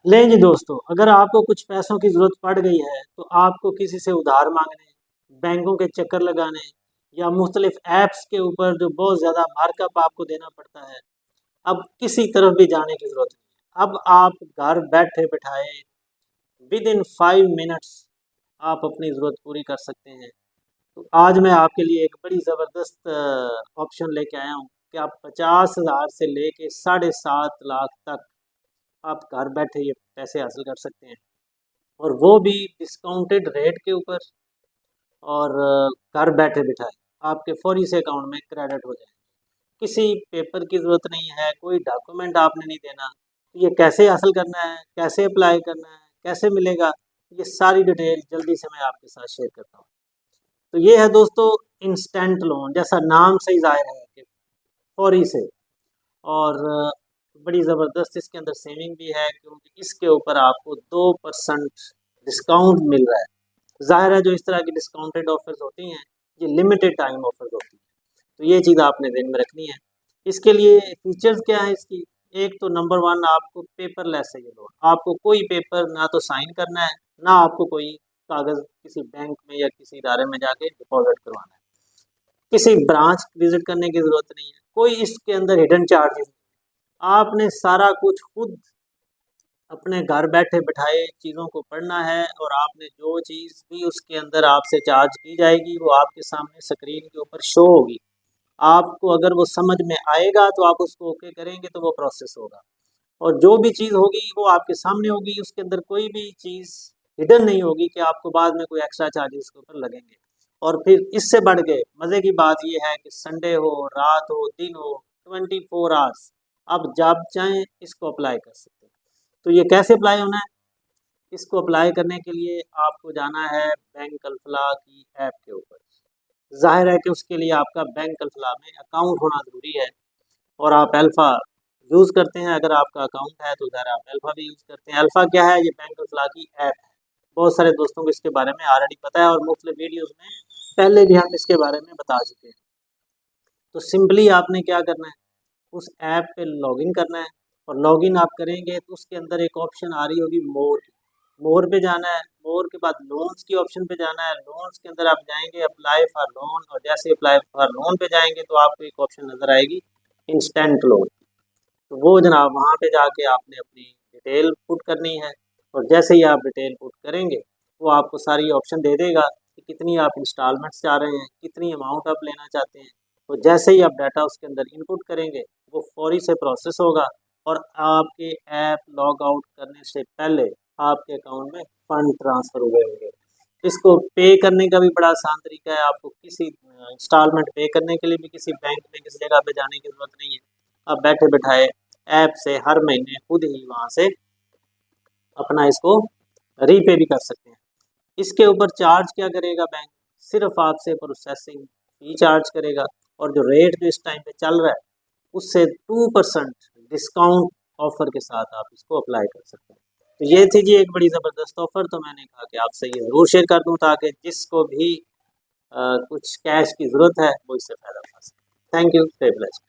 लें जी दोस्तों, अगर आपको कुछ पैसों की ज़रूरत पड़ गई है तो आपको किसी से उधार मांगने, बैंकों के चक्कर लगाने या मुख्तलिफ ऐप्स के ऊपर जो बहुत ज़्यादा मार्कअप आपको देना पड़ता है, अब किसी तरफ भी जाने की ज़रूरत नहीं। अब आप घर बैठे बिठाए विद इन 5 मिनट्स आप अपनी ज़रूरत पूरी कर सकते हैं। तो आज मैं आपके लिए एक बड़ी ज़बरदस्त ऑप्शन लेके आया हूँ कि आप 50,000 से लेके 7.5 लाख तक आप घर बैठे ये पैसे हासिल कर सकते हैं, और वो भी डिस्काउंटेड रेट के ऊपर। और घर बैठे बिठाए आपके फौरी से अकाउंट में क्रेडिट हो जाए। किसी पेपर की ज़रूरत नहीं है, कोई डॉक्यूमेंट आपने नहीं देना। ये कैसे हासिल करना है, कैसे अप्लाई करना है, कैसे मिलेगा, ये सारी डिटेल जल्दी से मैं आपके साथ शेयर करता हूँ। तो ये है दोस्तों इंस्टेंट लोन, जैसा नाम से ही ज़ाहिर है कि फौरी से। और बड़ी ज़बरदस्त इसके अंदर सेविंग भी है, क्योंकि इसके ऊपर आपको 2% डिस्काउंट मिल रहा है। ज़ाहिर है जो इस तरह की डिस्काउंटेड ऑफर्स होती हैं, ये लिमिटेड टाइम ऑफर्स होती हैं, तो ये चीज़ आपने ध्यान में रखनी है। इसके लिए फीचर्स क्या है इसकी? एक तो नंबर वन, आपको पेपरलेस है ये लोन। आपको कोई पेपर ना तो साइन करना है, ना आपको कोई कागज़ किसी बैंक में या किसी इदारे में जाके डिपॉजिट करवाना है। किसी ब्रांच विजिट करने की ज़रूरत नहीं है, कोई इसके अंदर हिडन चार्जेस। आपने सारा कुछ खुद अपने घर बैठे बिठाए चीज़ों को पढ़ना है, और आपने जो चीज़ भी उसके अंदर आपसे चार्ज की जाएगी वो आपके सामने स्क्रीन के ऊपर शो होगी। आपको अगर वो समझ में आएगा तो आप उसको ओके करेंगे तो वो प्रोसेस होगा, और जो भी चीज़ होगी वो आपके सामने होगी। उसके अंदर कोई भी चीज़ हिडन नहीं होगी कि आपको बाद में कोई एक्स्ट्रा चार्जेस के ऊपर लगेंगे। और फिर इससे बढ़ के मज़े की बात ये है कि संडे हो, रात हो, दिन हो, 24 आवर्स आप जब चाहें इसको अप्लाई कर सकते हैं। तो ये कैसे अप्लाई होना है? इसको अप्लाई करने के लिए आपको जाना है बैंक अल्फला की ऐप के ऊपर। ज़ाहिर है कि उसके लिए आपका बैंक अल्फला में अकाउंट होना ज़रूरी है, और आप अल्फ़ा यूज़ करते हैं। अगर आपका अकाउंट है तो ज़रा आप अल्फ़ा भी यूज़ करते हैं। अल्फ़ा क्या है? ये बैंक अल्फला की ऐप है। बहुत सारे दोस्तों को इसके बारे में ऑलरेडी पता है, और मुख्तलिफ वीडियोज़ में पहले भी हम इसके बारे में बता चुके हैं। तो सिंपली आपने क्या करना है, उस ऐप पे लॉगिन करना है, और लॉगिन आप करेंगे तो उसके अंदर एक ऑप्शन आ रही होगी मोर की। मोर पे जाना है, मोर के बाद लोन्स की ऑप्शन पे जाना है। लोन्स के अंदर आप जाएंगे अप्लाई फॉर लोन, और जैसे अप्लाई फॉर लोन पे जाएंगे तो आपको एक ऑप्शन नज़र आएगी इंस्टेंट लोन। तो वो जनाब वहाँ पे जाके आपने अपनी डिटेल पुट करनी है, और जैसे ही आप डिटेल पुट करेंगे वो आपको सारी ऑप्शन दे देगा कि कितनी आप इंस्टॉलमेंट्स चाह रहे हैं, कितनी अमाउंट आप लेना चाहते हैं। तो जैसे ही आप डाटा उसके अंदर इनपुट करेंगे वो फौरी से प्रोसेस होगा, और आपके ऐप लॉग आउट करने से पहले आपके अकाउंट में फंड ट्रांसफ़र हुए होंगे। इसको पे करने का भी बड़ा आसान तरीका है। आपको किसी इंस्टॉलमेंट पे करने के लिए भी किसी बैंक में किसी जगह पे जाने की ज़रूरत नहीं है। आप बैठे बिठाए ऐप से हर महीने खुद ही वहाँ से अपना इसको रीपे भी कर सकते हैं। इसके ऊपर चार्ज क्या करेगा बैंक? सिर्फ आपसे प्रोसेसिंग फी चार्ज करेगा, और जो रेट जो इस टाइम पे चल रहा है उससे 2% डिस्काउंट ऑफर के साथ आप इसको अप्लाई कर सकते हैं। तो ये थी जी एक बड़ी ज़बरदस्त ऑफ़र। तो मैंने कहा कि आपसे ये ज़रूर शेयर कर दूँ, ताकि जिसको भी कुछ कैश की ज़रूरत है वो इससे फ़ायदा उठा सके। Thank you, stay blessed.